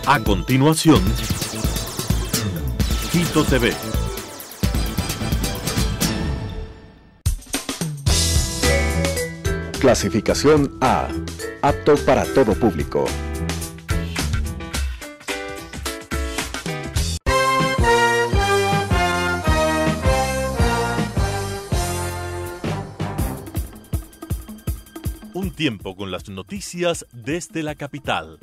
A continuación, Quito TV. Clasificación A. Apto para todo público. Un tiempo con las noticias desde la capital.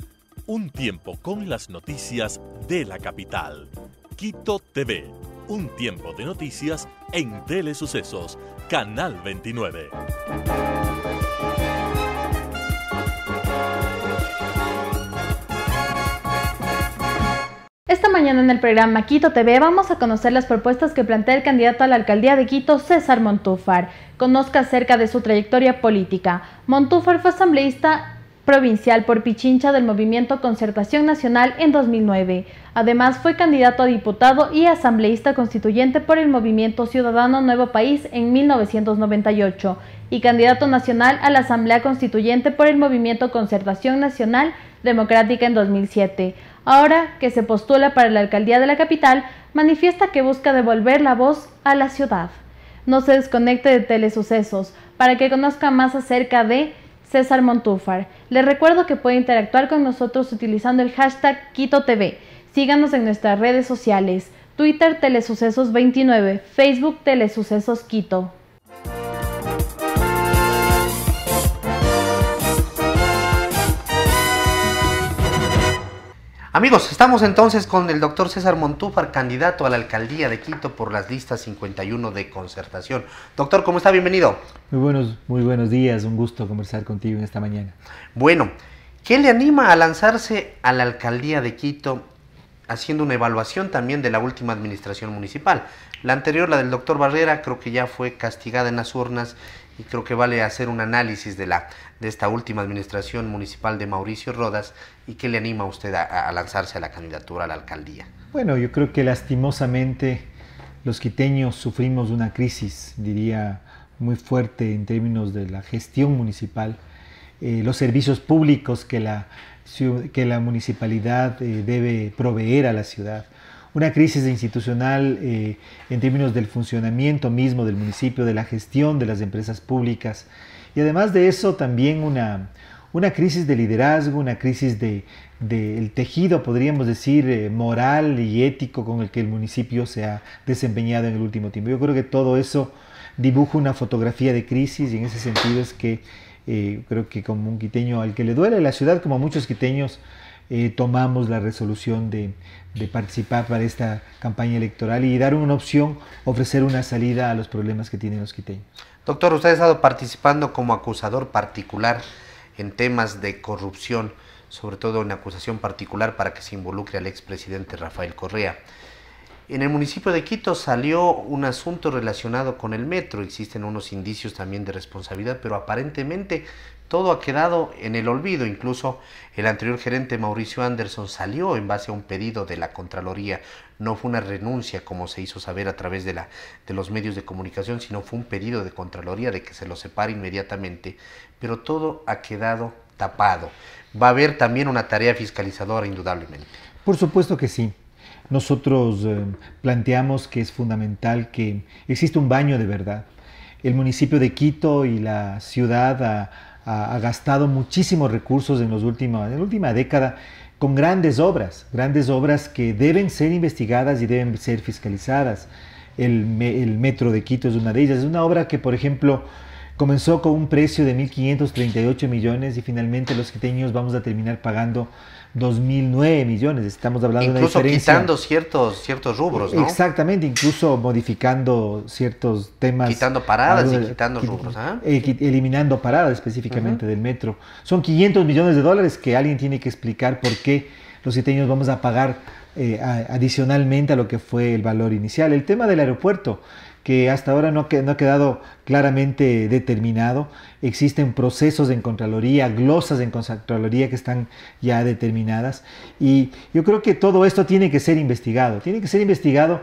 Un tiempo con las noticias de la capital. Quito TV. Un tiempo de noticias en Telesucesos, Canal 29. Esta mañana en el programa Quito TV vamos a conocer las propuestas que plantea el candidato a la alcaldía de Quito, César Montúfar. Conozca acerca de su trayectoria política. Montúfar fue asambleísta provincial por Pichincha del Movimiento Concertación Nacional en 2009. Además, fue candidato a diputado y asambleísta constituyente por el Movimiento Ciudadano Nuevo País en 1998 y candidato nacional a la Asamblea Constituyente por el Movimiento Concertación Nacional Democrática en 2007. Ahora que se postula para la alcaldía de la capital, manifiesta que busca devolver la voz a la ciudad. No se desconecte de Telesucesos para que conozca más acerca de César Montúfar. Les recuerdo que puede interactuar con nosotros utilizando el hashtag QuitoTV. Síganos en nuestras redes sociales, Twitter Telesucesos 29, Facebook Telesucesos Quito. Amigos, estamos entonces con el doctor César Montúfar, candidato a la alcaldía de Quito por las listas 51 de Concertación. Doctor, ¿cómo está? Bienvenido. Muy buenos días, un gusto conversar contigo en esta mañana. Bueno, ¿qué le anima a lanzarse a la alcaldía de Quito haciendo una evaluación también de la última administración municipal? La anterior, la del doctor Barrera, creo que ya fue castigada en las urnas y creo que vale hacer un análisis de esta última administración municipal de Mauricio Rodas. ¿Y qué le anima a usted a lanzarse a la candidatura a la alcaldía? Bueno, yo creo que lastimosamente los quiteños sufrimos una crisis, diría, muy fuerte en términos de la gestión municipal, los servicios públicos que la municipalidad debe proveer a la ciudad. Una crisis institucional en términos del funcionamiento mismo del municipio, de la gestión de las empresas públicas. Y además de eso también una crisis de liderazgo, una crisis del tejido, podríamos decir, moral y ético con el que el municipio se ha desempeñado en el último tiempo. Yo creo que todo eso dibuja una fotografía de crisis y en ese sentido es que creo que como un quiteño al que le duele la ciudad, como muchos quiteños, tomamos la resolución de participar para esta campaña electoral y dar una opción, ofrecer una salida a los problemas que tienen los quiteños. Doctor, usted ha estado participando como acusador particular en temas de corrupción, sobre todo en acusación particular para que se involucre al expresidente Rafael Correa. En el municipio de Quito salió un asunto relacionado con el metro, existen unos indicios también de responsabilidad, pero aparentemente todo ha quedado en el olvido. Incluso el anterior gerente Mauricio Anderson salió en base a un pedido de la Contraloría. No fue una renuncia como se hizo saber a través de los medios de comunicación, sino fue un pedido de Contraloría de que se lo separe inmediatamente, pero todo ha quedado tapado. Va a haber también una tarea fiscalizadora indudablemente. Por supuesto que sí. Nosotros planteamos que es fundamental que exista un baño de verdad. El municipio de Quito y la ciudad ha gastado muchísimos recursos en la última década con grandes obras que deben ser investigadas y deben ser fiscalizadas. El metro de Quito es una de ellas. Es una obra que, por ejemplo, comenzó con un precio de 1.538 millones y finalmente los quiteños vamos a terminar pagando 2.009 millones. Estamos hablando de una diferencia. Incluso quitando ciertos rubros, ¿no? Exactamente, incluso modificando ciertos temas. Quitando paradas y quitando rubros. Eliminando paradas específicamente del metro. Son 500 millones de dólares que alguien tiene que explicar por qué los quiteños vamos a pagar adicionalmente a lo que fue el valor inicial. El tema del aeropuerto, que hasta ahora no ha quedado claramente determinado. Existen procesos en Contraloría, glosas en Contraloría que están ya determinadas. Y yo creo que todo esto tiene que ser investigado. Tiene que ser investigado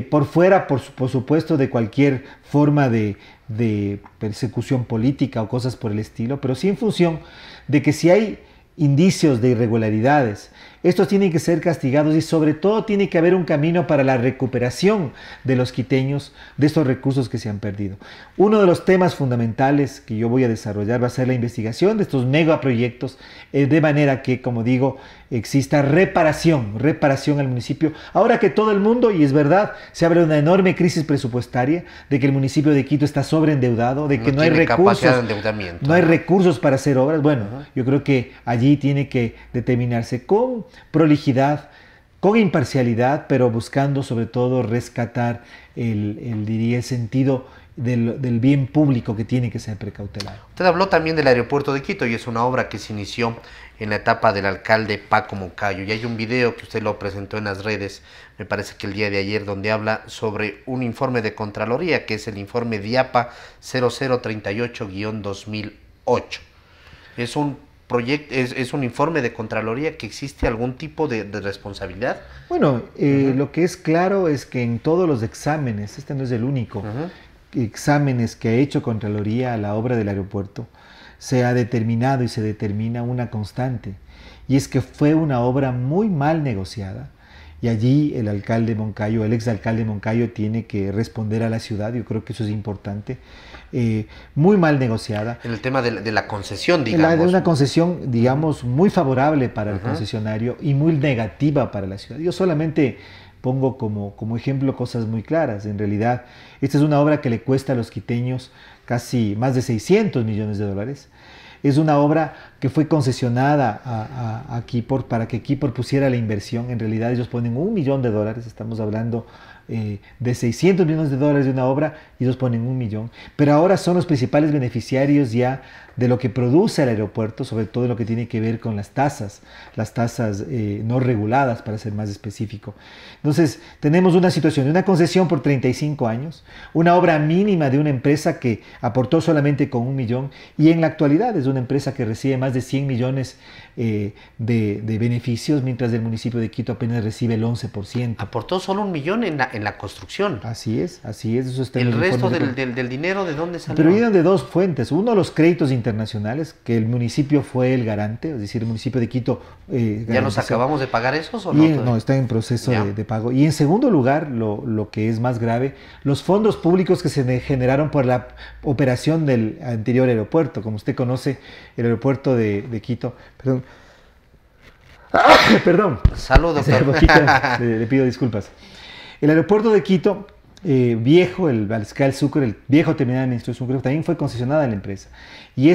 por fuera, por supuesto, de cualquier forma de persecución política o cosas por el estilo, pero sí en función de que si hay indicios de irregularidades, estos tienen que ser castigados y sobre todo tiene que haber un camino para la recuperación de los quiteños de estos recursos que se han perdido. Uno de los temas fundamentales que yo voy a desarrollar va a ser la investigación de estos megaproyectos, de manera que, como digo, exista reparación al municipio. Ahora que todo el mundo, y es verdad, se habla de una enorme crisis presupuestaria, de que el municipio de Quito está sobreendeudado, de que no hay recursos para hacer obras. Bueno, yo creo que allí tiene que determinarse con prolijidad, con imparcialidad, pero buscando sobre todo rescatar el sentido del bien público que tiene que ser precautelado. Usted habló también del aeropuerto de Quito y es una obra que se inició en la etapa del alcalde Paco Moncayo, y hay un video que usted lo presentó en las redes, me parece que el día de ayer, donde habla sobre un informe de Contraloría, que es el informe DIAPA 0038-2008. Es un proyecto, es un informe de Contraloría. ¿Que existe algún tipo de responsabilidad? Bueno, lo que es claro es que en todos los exámenes, este no es el único, exámenes que ha hecho Contraloría a la obra del aeropuerto, se ha determinado y se determina una constante, y es que fue una obra muy mal negociada, y allí el alcalde Moncayo, el exalcalde Moncayo, tiene que responder a la ciudad. Yo creo que eso es importante. Muy mal negociada. En el tema de la concesión, digamos. De una concesión, digamos, muy favorable para el concesionario y muy negativa para la ciudad. Yo solamente pongo como ejemplo cosas muy claras. En realidad, esta es una obra que le cuesta a los quiteños casi más de 600 millones de dólares. Es una obra que fue concesionada a Quipor para que Quipor pusiera la inversión. En realidad ellos ponen $1 millón, estamos hablando de 600 millones de dólares de una obra, y ellos ponen 1 millón. Pero ahora son los principales beneficiarios ya de lo que produce el aeropuerto, sobre todo lo que tiene que ver con las tasas no reguladas, para ser más específico. Entonces, tenemos una situación de una concesión por 35 años, una obra mínima de una empresa que aportó solamente con 1 millón, y en la actualidad es una empresa que recibe más de 100 millones de beneficios, mientras el municipio de Quito apenas recibe el 11%. Aportó solo 1 millón en la construcción. Así es. Eso está el resto del dinero, ¿de dónde salió? Pero vienen de dos fuentes. Uno, los créditos internacionales, que el municipio fue el garante, es decir, el municipio de Quito ¿Ya nos acabamos de pagar esos o no? No, está en proceso de pago. Y en segundo lugar, lo que es más grave, los fondos públicos que se generaron por la operación del anterior aeropuerto. Como usted conoce, el aeropuerto de Quito, perdón. Salud, doctor. Le pido disculpas. El aeropuerto de Quito, viejo, el Balscal Sucre, el viejo terminal administrativo Sucre, también fue concesionada a la empresa. Y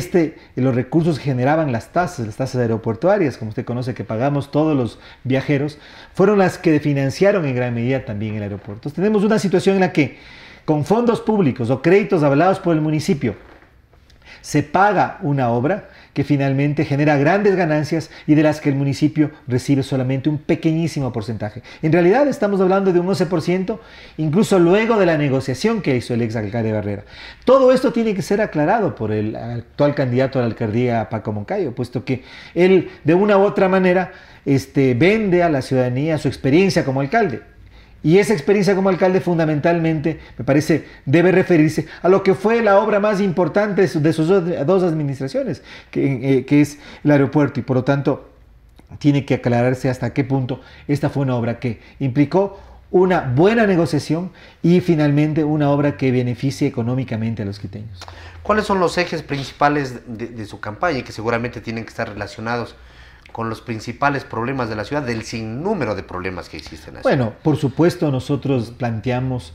los recursos que generaban las tasas aeroportuarias, como usted conoce, que pagamos todos los viajeros, fueron las que financiaron en gran medida también el aeropuerto. Entonces, tenemos una situación en la que, con fondos públicos o créditos avalados por el municipio, se paga una obra que finalmente genera grandes ganancias y de las que el municipio recibe solamente un pequeñísimo porcentaje. En realidad estamos hablando de un 11%, incluso luego de la negociación que hizo el exalcalde Barrera. Todo esto tiene que ser aclarado por el actual candidato a la alcaldía, Paco Moncayo, puesto que él, de una u otra manera, vende a la ciudadanía su experiencia como alcalde. Y esa experiencia como alcalde fundamentalmente, me parece, debe referirse a lo que fue la obra más importante de sus dos administraciones, que es el aeropuerto, y por lo tanto tiene que aclararse hasta qué punto esta fue una obra que implicó una buena negociación y finalmente una obra que beneficie económicamente a los quiteños. ¿Cuáles son los ejes principales de su campaña, y que seguramente tienen que estar relacionados con los principales problemas de la ciudad, del sinnúmero de problemas que existen en la ciudad? Bueno, por supuesto, nosotros planteamos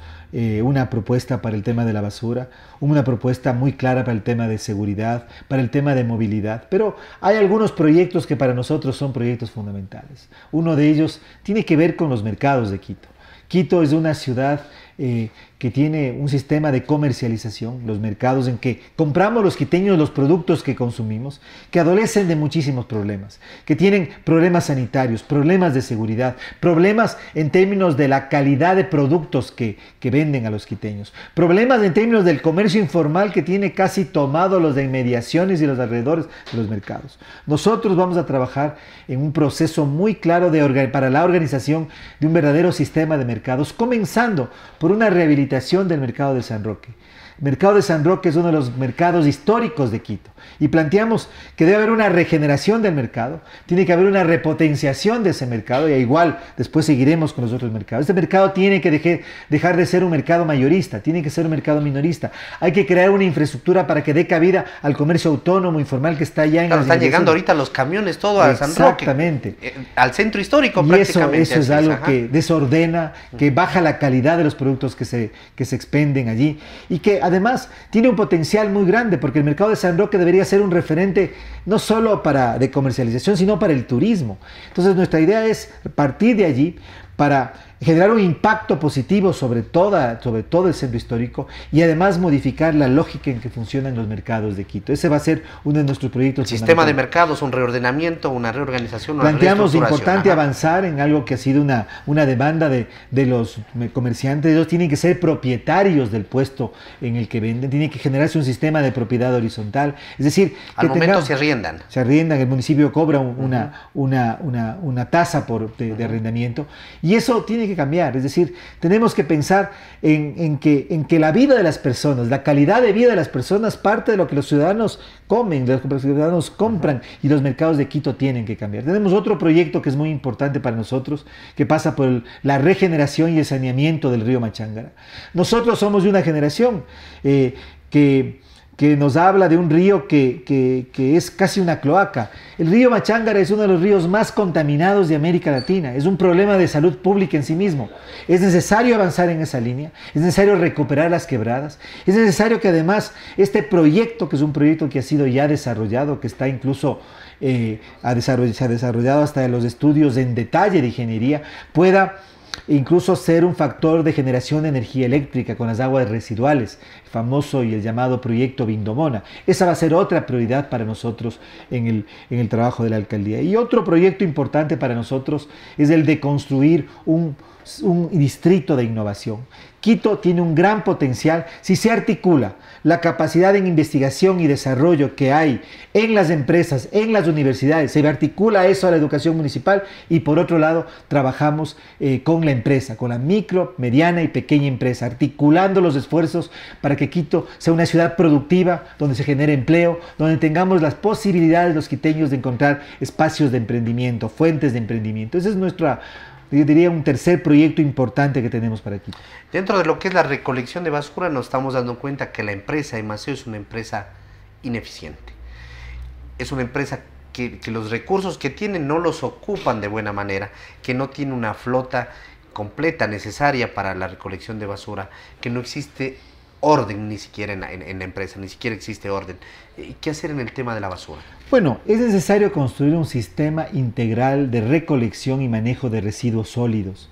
una propuesta para el tema de la basura, una propuesta muy clara para el tema de seguridad, para el tema de movilidad, pero hay algunos proyectos que para nosotros son proyectos fundamentales. Uno de ellos tiene que ver con los mercados de Quito. Quito es una ciudad que tiene un sistema de comercialización, los mercados en que compramos los quiteños los productos que consumimos, que adolecen de muchísimos problemas, que tienen problemas sanitarios, problemas de seguridad, problemas en términos de la calidad de productos que venden a los quiteños, problemas en términos del comercio informal que tiene casi tomado los de inmediaciones y los alrededores de los mercados. Nosotros vamos a trabajar en un proceso muy claro para la organización de un verdadero sistema de mercados, comenzando por una rehabilitación del mercado de San Roque. El mercado de San Roque es uno de los mercados históricos de Quito y planteamos que debe haber una regeneración del mercado, tiene que haber una repotenciación de ese mercado y igual después seguiremos con los otros mercados. Este mercado tiene que dejar de ser un mercado mayorista, tiene que ser un mercado minorista. Hay que crear una infraestructura para que dé cabida al comercio autónomo, informal que está allá en claro, las están llegando ahorita los camiones todo a San Roque. Exactamente. Al centro histórico y prácticamente. Eso es algo que desordena, que baja la calidad de los productos que se expenden allí y que además tiene un potencial muy grande porque el mercado de San Roque debería ser un referente no solo de comercialización, sino para el turismo. Entonces nuestra idea es partir de allí para generar un impacto positivo sobre todo el centro histórico y además modificar la lógica en que funcionan los mercados de Quito. Ese va a ser uno de nuestros proyectos. El sistema de mercados, un reordenamiento, una reorganización, una planteamos importante avanzar en algo que ha sido una demanda de los comerciantes. Ellos tienen que ser propietarios del puesto en el que venden, tiene que generarse un sistema de propiedad horizontal, es decir, al momento se arriendan. Se arriendan, el municipio cobra una tasa de arrendamiento y eso tiene que cambiar, es decir, tenemos que pensar en que la vida de las personas, la calidad de vida de las personas parte de lo que los ciudadanos comen, de lo que los ciudadanos compran y los mercados de Quito tienen que cambiar. Tenemos otro proyecto que es muy importante para nosotros, que pasa por la regeneración y el saneamiento del río Machángara. Nosotros somos de una generación que nos habla de un río que es casi una cloaca. El río Machángara es uno de los ríos más contaminados de América Latina. Es un problema de salud pública en sí mismo. Es necesario avanzar en esa línea, es necesario recuperar las quebradas, es necesario que además este proyecto, que es un proyecto que ha sido ya desarrollado, que está incluso se ha desarrollado hasta los estudios en detalle de ingeniería, pueda incluso ser un factor de generación de energía eléctrica con las aguas residuales, el famoso y el llamado proyecto Vindomona. Esa va a ser otra prioridad para nosotros en el trabajo de la alcaldía. Y otro proyecto importante para nosotros es el de construir un distrito de innovación. Quito tiene un gran potencial si se articula la capacidad en investigación y desarrollo que hay en las empresas, en las universidades, se articula eso a la educación municipal y por otro lado trabajamos con la empresa, con la micro, mediana y pequeña empresa, articulando los esfuerzos para que Quito sea una ciudad productiva, donde se genere empleo, donde tengamos las posibilidades los quiteños de encontrar espacios de emprendimiento, fuentes de emprendimiento. Ese es yo diría un tercer proyecto importante que tenemos para Quito. Dentro de lo que es la recolección de basura nos estamos dando cuenta que la empresa Emaceo es una empresa ineficiente. Es una empresa que los recursos que tiene no los ocupan de buena manera, que no tiene una flota completa necesaria para la recolección de basura, que no existe orden ni siquiera en la empresa, ni siquiera existe orden. ¿Qué hacer en el tema de la basura? Bueno, es necesario construir un sistema integral de recolección y manejo de residuos sólidos.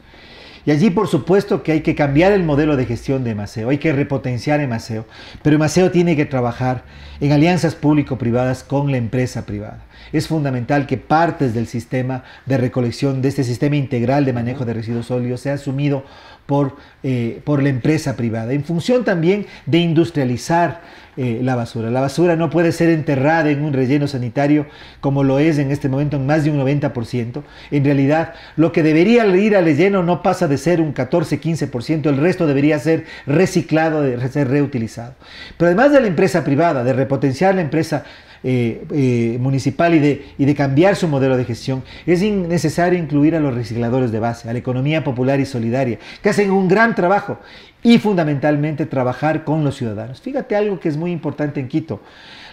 Y allí, por supuesto, que hay que cambiar el modelo de gestión de Emaceo, hay que repotenciar Emaceo, pero Emaceo tiene que trabajar en alianzas público-privadas con la empresa privada. Es fundamental que partes del sistema de recolección, de este sistema integral de manejo de residuos sólidos, sea asumido por la empresa privada, en función también de industrializar la basura. La basura no puede ser enterrada en un relleno sanitario como lo es en este momento en más de un 90%. En realidad, lo que debería ir al relleno no pasa de ser un 14-15%, el resto debería ser reciclado, de ser reutilizado. Pero además de la empresa privada, de repotenciar la empresa municipal y de cambiar su modelo de gestión, es necesario incluir a los recicladores de base, a la economía popular y solidaria, que hacen un gran trabajo y fundamentalmente trabajar con los ciudadanos. Fíjate algo que es muy importante en Quito.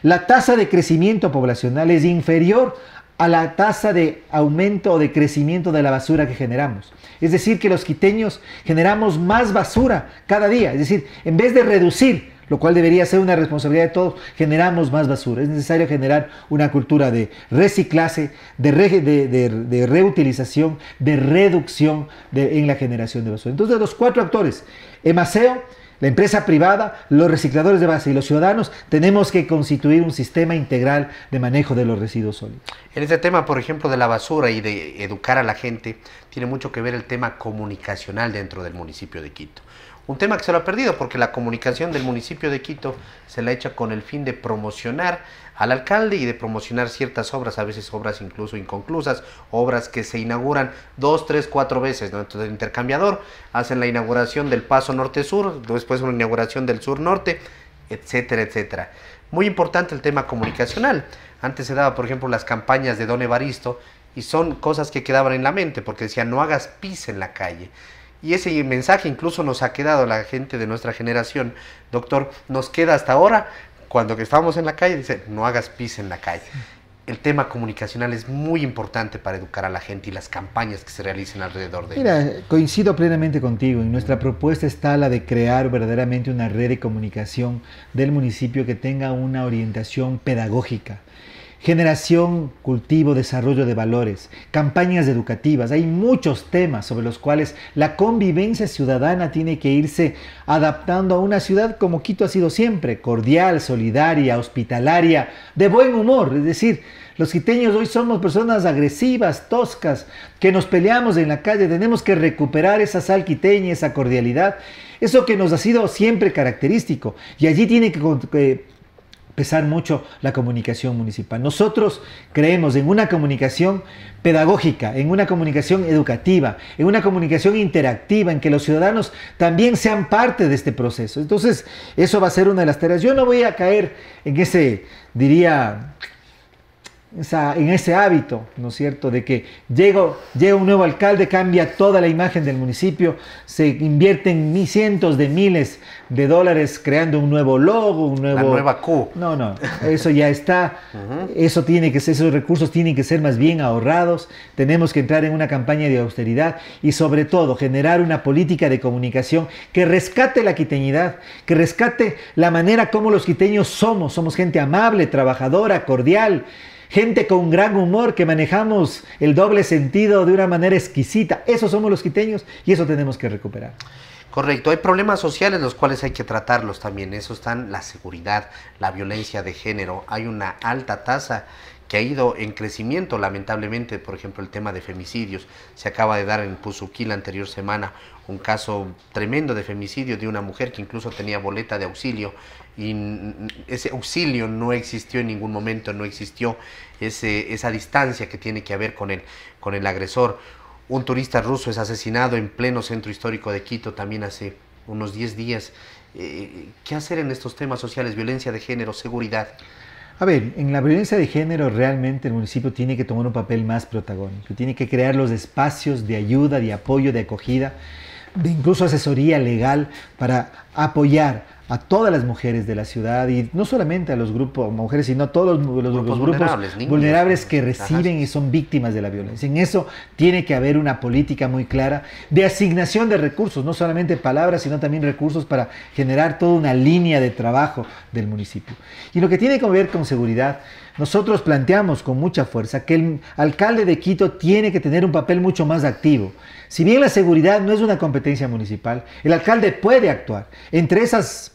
La tasa de crecimiento poblacional es inferior a la tasa de aumento o de crecimiento de la basura que generamos. Es decir, que los quiteños generamos más basura cada día. Es decir, en vez de reducir, lo cual debería ser una responsabilidad de todos, generamos más basura. Es necesario generar una cultura de reciclaje, de reutilización, de reducción en la generación de basura. Entonces, los cuatro actores, Emaceo, la empresa privada, los recicladores de base y los ciudadanos, tenemos que constituir un sistema integral de manejo de los residuos sólidos. En este tema, por ejemplo, de la basura y de educar a la gente, tiene mucho que ver el tema comunicacional dentro del municipio de Quito. Un tema que se lo ha perdido porque la comunicación del municipio de Quito se la echa con el fin de promocionar al alcalde y de promocionar ciertas obras, a veces obras incluso inconclusas, obras que se inauguran 2, 3, 4 veces, ¿no? Entonces el intercambiador hacen la inauguración del paso norte-sur, después una inauguración del sur-norte etcétera, etcétera. Muy importante el tema comunicacional. Antes se daba, por ejemplo, las campañas de Don Evaristo, y son cosas que quedaban en la mente, porque decían, no hagas pis en la calle. Y ese mensaje incluso nos ha quedado, la gente de nuestra generación, doctor, nos queda hasta ahora, cuando que estamos en la calle, dice, no hagas pis en la calle. El tema comunicacional es muy importante para educar a la gente y las campañas que se realicen alrededor de Mira, ellos. coincido plenamente contigo. En nuestra propuesta está la de crear verdaderamente una red de comunicación del municipio que tenga una orientación pedagógica. Generación, cultivo, desarrollo de valores, campañas educativas. Hay muchos temas sobre los cuales la convivencia ciudadana tiene que irse adaptando a una ciudad como Quito ha sido siempre, cordial, solidaria, hospitalaria, de buen humor. Es decir, los quiteños hoy somos personas agresivas, toscas, que nos peleamos en la calle. Tenemos que recuperar esa sal quiteña, esa cordialidad, eso que nos ha sido siempre característico. Y allí tiene que pesar mucho la comunicación municipal. Nosotros creemos en una comunicación pedagógica, en una comunicación educativa, en una comunicación interactiva, en que los ciudadanos también sean parte de este proceso. Entonces, eso va a ser una de las tareas. Yo no voy a caer en ese, diría, en ese hábito, ¿no es cierto?, de que llega un nuevo alcalde, cambia toda la imagen del municipio, se invierten cientos de miles de dólares creando un nuevo logo, La nueva Q. No, eso ya está. Eso tiene que ser, esos recursos tienen que ser más bien ahorrados. Tenemos que entrar en una campaña de austeridad y sobre todo generar una política de comunicación que rescate la quiteñidad, que rescate la manera como los quiteños somos. Somos gente amable, trabajadora, cordial, gente con gran humor, que manejamos el doble sentido de una manera exquisita. Esos somos los quiteños y eso tenemos que recuperar. Correcto, hay problemas sociales los cuales hay que tratarlos también. Eso están la seguridad, la violencia de género. Hay una alta tasa que ha ido en crecimiento, lamentablemente. Por ejemplo, el tema de femicidios. Se acaba de dar en Puzuquí la anterior semana un caso tremendo de femicidio de una mujer que incluso tenía boleta de auxilio, y ese auxilio no existió en ningún momento, no existió esa distancia que tiene que haber con el agresor. Un turista ruso es asesinado en pleno centro histórico de Quito también hace unos 10 días. ¿Qué hacer en estos temas sociales? Violencia de género, seguridad. A ver, en la violencia de género realmente el municipio tiene que tomar un papel más protagónico. Tiene que crear los espacios de ayuda, de apoyo, de acogida, de incluso asesoría legal para apoyar a todas las mujeres de la ciudad, y no solamente a los grupos mujeres, sino a todos los grupos vulnerables que reciben y son víctimas de la violencia. En eso tiene que haber una política muy clara de asignación de recursos, no solamente palabras, sino también recursos para generar toda una línea de trabajo del municipio. Y lo que tiene que ver con seguridad, nosotros planteamos con mucha fuerza que el alcalde de Quito tiene que tener un papel mucho más activo. Si bien la seguridad no es una competencia municipal, el alcalde puede actuar. Entre esos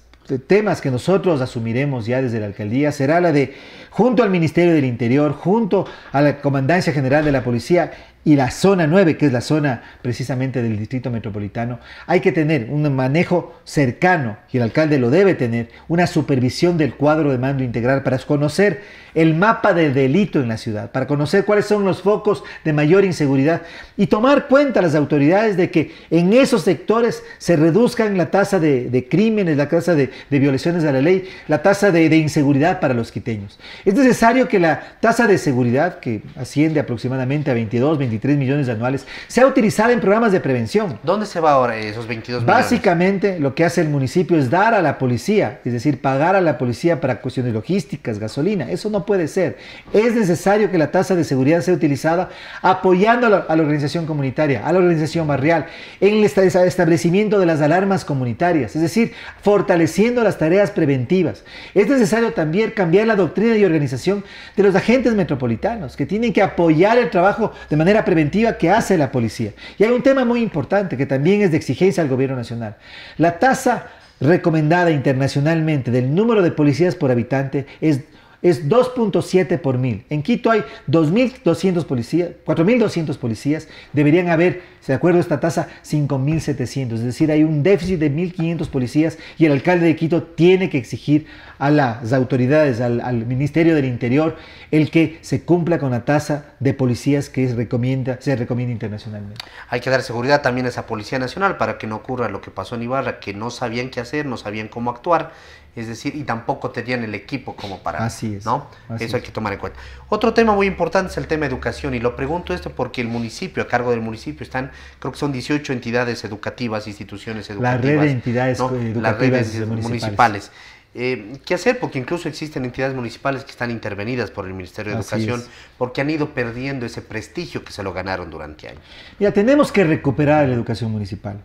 temas que nosotros asumiremos ya desde la alcaldía será la de, junto al Ministerio del Interior, junto a la Comandancia General de la Policía y la zona 9, que es la zona precisamente del Distrito Metropolitano, hay que tener un manejo cercano, y el alcalde lo debe tener, una supervisión del cuadro de mando integral para conocer el mapa del delito en la ciudad, para conocer cuáles son los focos de mayor inseguridad y tomar cuenta las autoridades de que en esos sectores se reduzcan la tasa de crímenes, la tasa de violaciones a la ley, la tasa de inseguridad para los quiteños. Es necesario que la tasa de seguridad, que asciende aproximadamente a 23 millones anuales, sea utilizada en programas de prevención. ¿Dónde se va ahora esos 22 millones? Básicamente lo que hace el municipio es dar a la policía, es decir, pagar a la policía para cuestiones logísticas, gasolina. Eso no puede ser. Es necesario que la tasa de seguridad sea utilizada apoyando a la organización comunitaria, a la organización barrial, en el establecimiento de las alarmas comunitarias, es decir, fortaleciendo las tareas preventivas. Es necesario también cambiar la doctrina y organización de los agentes metropolitanos, que tienen que apoyar el trabajo de manera preventiva que hace la policía. Y hay un tema muy importante que también es de exigencia al gobierno nacional. La tasa recomendada internacionalmente del número de policías por habitante es 2.7 por 1000. En Quito hay 2.200 policías, 4.200 policías. Deberían haber, de acuerdo a esta tasa, 5.700. Es decir, hay un déficit de 1.500 policías y el alcalde de Quito tiene que exigir a las autoridades, al Ministerio del Interior, el que se cumpla con la tasa de policías que se recomienda internacionalmente. Hay que dar seguridad también a esa Policía Nacional para que no ocurra lo que pasó en Ibarra, que no sabían qué hacer, no sabían cómo actuar. es decir, y tampoco tenían el equipo como para... Así es. ¿no? Eso hay que tomar en cuenta. Otro tema muy importante es el tema de educación, y lo pregunto esto porque el municipio, a cargo del municipio, están, creo que son 18 entidades educativas, instituciones educativas. La red de entidades educativas las redes municipales. ¿Qué hacer? Porque incluso existen entidades municipales que están intervenidas por el Ministerio de Educación porque han ido perdiendo ese prestigio que se lo ganaron durante años. Mira, tenemos que recuperar la educación municipal.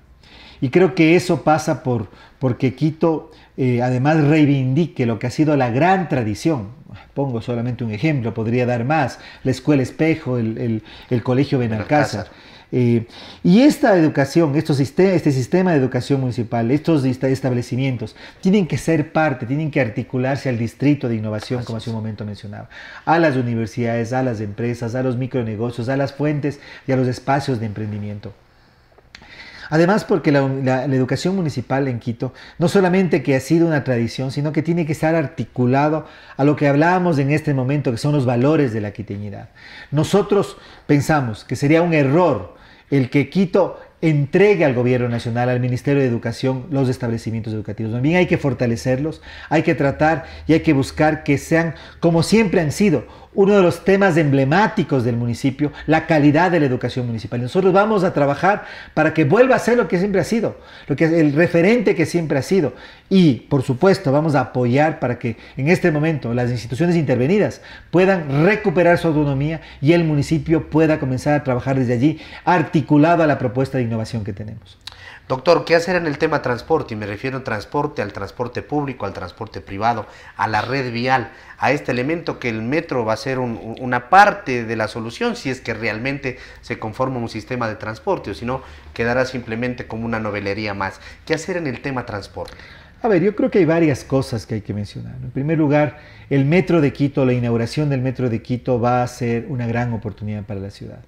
Y creo que eso pasa porque Quito además reivindique lo que ha sido la gran tradición. Pongo solamente un ejemplo, podría dar más. La Escuela Espejo, el Colegio Benalcázar. Y esta educación, este sistema de educación municipal, estos establecimientos, tienen que ser parte, tienen que articularse al distrito de innovación, como hace un momento mencionaba, a las universidades, a las empresas, a los micronegocios, a las fuentes y a los espacios de emprendimiento. Además, porque la educación municipal en Quito no solamente que ha sido una tradición, sino que tiene que estar articulado a lo que hablábamos en este momento, que son los valores de la quiteñidad. Nosotros pensamos que sería un error el que Quito entregue al gobierno nacional, al Ministerio de Educación, los establecimientos educativos. También hay que fortalecerlos, hay que tratar y hay que buscar que sean, como siempre han sido, uno de los temas emblemáticos del municipio, la calidad de la educación municipal. Nosotros vamos a trabajar para que vuelva a ser lo que siempre ha sido, el referente que siempre ha sido. Y, por supuesto, vamos a apoyar para que en este momento las instituciones intervenidas puedan recuperar su autonomía y el municipio pueda comenzar a trabajar desde allí, articulado a la propuesta de innovación que tenemos. Doctor, ¿qué hacer en el tema transporte? Y me refiero al transporte público, al transporte privado, a la red vial, a este elemento que el metro va a ser una parte de la solución si es que realmente se conforma un sistema de transporte, o si no, quedará simplemente como una novelería más. ¿Qué hacer en el tema transporte? A ver, yo creo que hay varias cosas que hay que mencionar. En primer lugar, el Metro de Quito, la inauguración del Metro de Quito va a ser una gran oportunidad para la ciudad.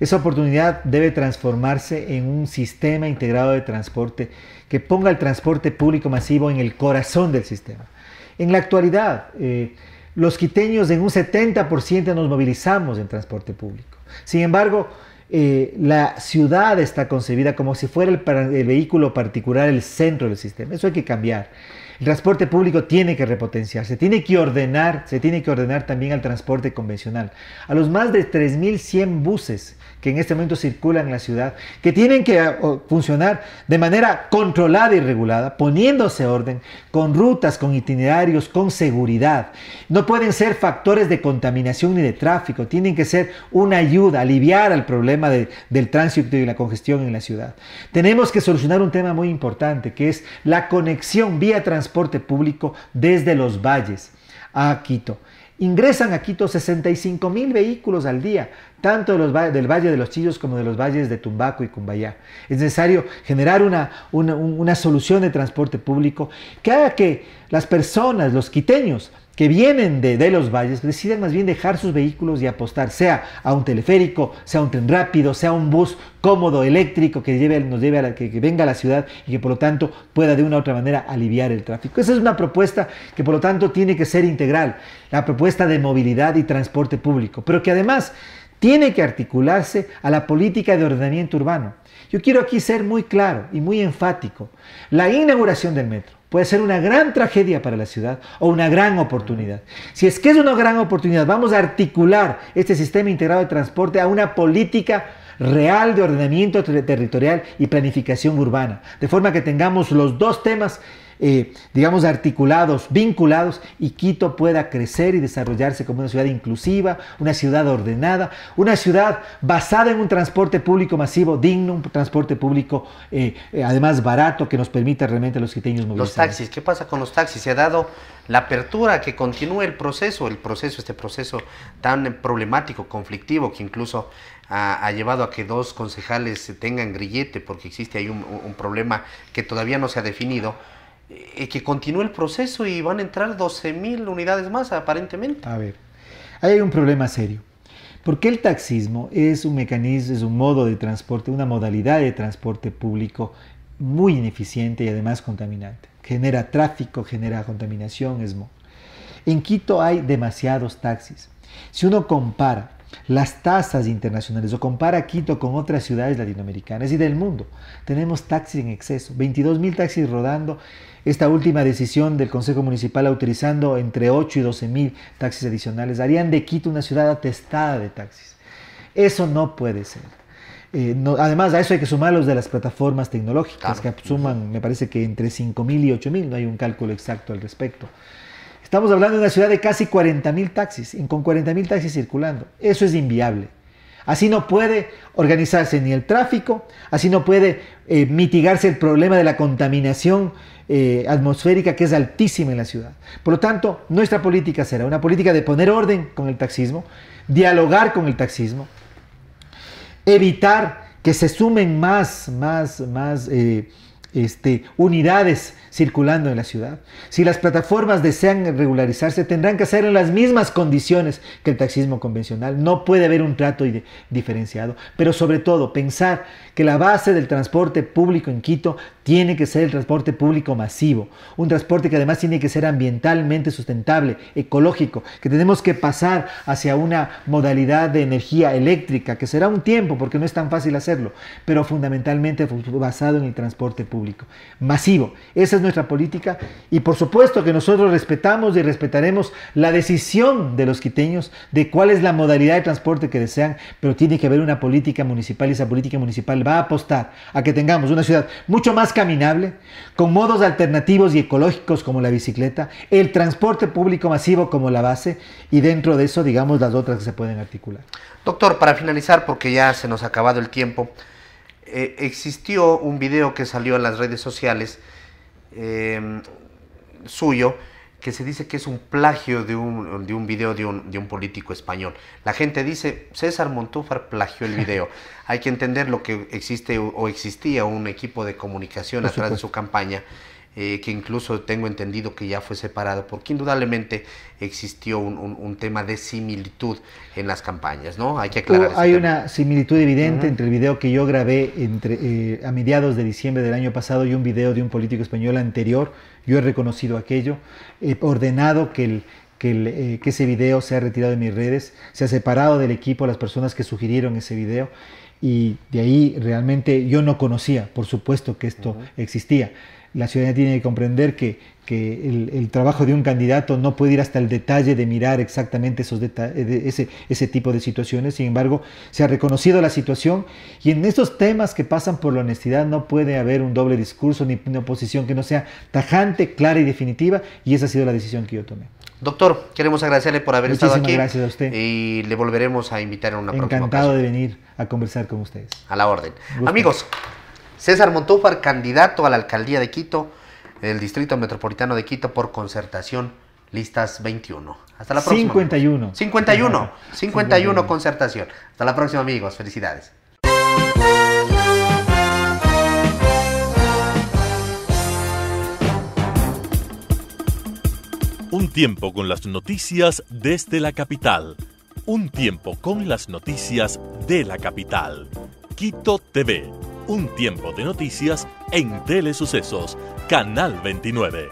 Esa oportunidad debe transformarse en un sistema integrado de transporte que ponga el transporte público masivo en el corazón del sistema. En la actualidad, los quiteños en un 70% nos movilizamos en transporte público. Sin embargo, la ciudad está concebida como si fuera el vehículo particular el centro del sistema. Eso hay que cambiar. El transporte público tiene que repotenciarse, se tiene que ordenar también al transporte convencional, a los más de 3.100 buses que en este momento circulan en la ciudad, que tienen que funcionar de manera controlada y regulada, poniéndose orden, con rutas, con itinerarios, con seguridad. No pueden ser factores de contaminación ni de tráfico, tienen que ser una ayuda, aliviar al problema del tránsito y la congestión en la ciudad. Tenemos que solucionar un tema muy importante, que es la conexión vía transporte público desde los valles a Quito. Ingresan a Quito 65.000 vehículos al día, tanto del Valle de los Chillos como de los valles de Tumbaco y Cumbayá. Es necesario generar una solución de transporte público que haga que las personas, los quiteños, que vienen de los valles, deciden más bien dejar sus vehículos y apostar, sea a un teleférico, sea a un tren rápido, sea a un bus cómodo, eléctrico, que venga a la ciudad y que por lo tanto pueda de una u otra manera aliviar el tráfico. Esa es una propuesta que por lo tanto tiene que ser integral, la propuesta de movilidad y transporte público, pero que además tiene que articularse a la política de ordenamiento urbano. Yo quiero aquí ser muy claro y muy enfático. La inauguración del metro puede ser una gran tragedia para la ciudad o una gran oportunidad. Si es que es una gran oportunidad, vamos a articular este sistema integrado de transporte a una política real de ordenamiento territorial y planificación urbana, de forma que tengamos los dos temas digamos, articulados, vinculados, y Quito pueda crecer y desarrollarse como una ciudad inclusiva, una ciudad ordenada, una ciudad basada en un transporte público masivo, digno, un transporte público además barato, que nos permita realmente a los quiteños movilizarse. Los taxis, ¿qué pasa con los taxis? Se ha dado la apertura que continúe este proceso tan problemático, conflictivo, que incluso ha llevado a que 2 concejales tengan grillete, porque existe ahí un problema que todavía no se ha definido. Que continúe el proceso y van a entrar 12.000 unidades más aparentemente. A ver, ahí hay un problema serio, porque el taxismo es un mecanismo, es un modo de transporte, una modalidad de transporte público muy ineficiente y además contaminante. Genera tráfico, genera contaminación, smog. En Quito hay demasiados taxis. Si uno compara las tasas internacionales o compara Quito con otras ciudades latinoamericanas y del mundo, tenemos taxis en exceso, 22.000 taxis rodando. Esta última decisión del Consejo Municipal autorizando entre 8 y 12.000 taxis adicionales harían de Quito una ciudad atestada de taxis. Eso no puede ser. Además, a eso hay que sumar los de las plataformas tecnológicas, claro, que suman, me parece que entre 5.000 y 8.000, no hay un cálculo exacto al respecto. Estamos hablando de una ciudad de casi 40.000 taxis, con 40.000 taxis circulando. Eso es inviable. Así no puede organizarse ni el tráfico, así no puede mitigarse el problema de la contaminación atmosférica, que es altísima en la ciudad. Por lo tanto, nuestra política será una política de poner orden con el taxismo, dialogar con el taxismo, evitar que se sumen más unidades circulando en la ciudad. Si las plataformas desean regularizarse, tendrán que hacerlo en las mismas condiciones que el taxismo convencional. No puede haber un trato diferenciado, pero sobre todo pensar que la base del transporte público en Quito tiene que ser el transporte público masivo, un transporte que además tiene que ser ambientalmente sustentable, ecológico, que tenemos que pasar hacia una modalidad de energía eléctrica, que será un tiempo porque no es tan fácil hacerlo, pero fundamentalmente basado en el transporte público masivo. Esa es nuestra política y por supuesto que nosotros respetamos y respetaremos la decisión de los quiteños de cuál es la modalidad de transporte que desean, pero tiene que haber una política municipal y esa política municipal va a apostar a que tengamos una ciudad mucho más caminable, con modos alternativos y ecológicos como la bicicleta, el transporte público masivo como la base y dentro de eso, digamos, las otras que se pueden articular. Doctor, para finalizar, porque ya se nos ha acabado el tiempo, existió un video que salió en las redes sociales suyo, que se dice que es un plagio de un video de un político español. La gente dice, César Montúfar plagió el video. Hay que entender lo que existe o existía un equipo de comunicación atrás de su campaña, que incluso tengo entendido que ya fue separado, porque indudablemente existió un tema de similitud en las campañas, ¿no? Hay que aclarar Hay una similitud evidente entre el video que yo grabé a mediados de diciembre del año pasado y un video de un político español anterior. Yo he reconocido aquello, he ordenado que ese video sea retirado de mis redes, se ha separado del equipo a las personas que sugirieron ese video y de ahí realmente yo no conocía, por supuesto que esto existía. La ciudadanía tiene que comprender que el trabajo de un candidato no puede ir hasta el detalle de mirar exactamente ese tipo de situaciones. Sin embargo, se ha reconocido la situación y en estos temas que pasan por la honestidad no puede haber un doble discurso ni una posición que no sea tajante, clara y definitiva, y esa ha sido la decisión que yo tomé. Doctor, queremos agradecerle por haber estado aquí. Muchísimas gracias a usted. Y le volveremos a invitar en una próxima ocasión. Encantado de venir a conversar con ustedes. A la orden. Amigos, César Montúfar, candidato a la alcaldía de Quito, el Distrito Metropolitano de Quito por Concertación, listas 21. Hasta la próxima. 51. 51 Concertación. Hasta la próxima, amigos. Felicidades. Un tiempo con las noticias desde la capital. Un tiempo con las noticias de la capital. Quito TV. Un tiempo de noticias en Telesucesos, Canal 29.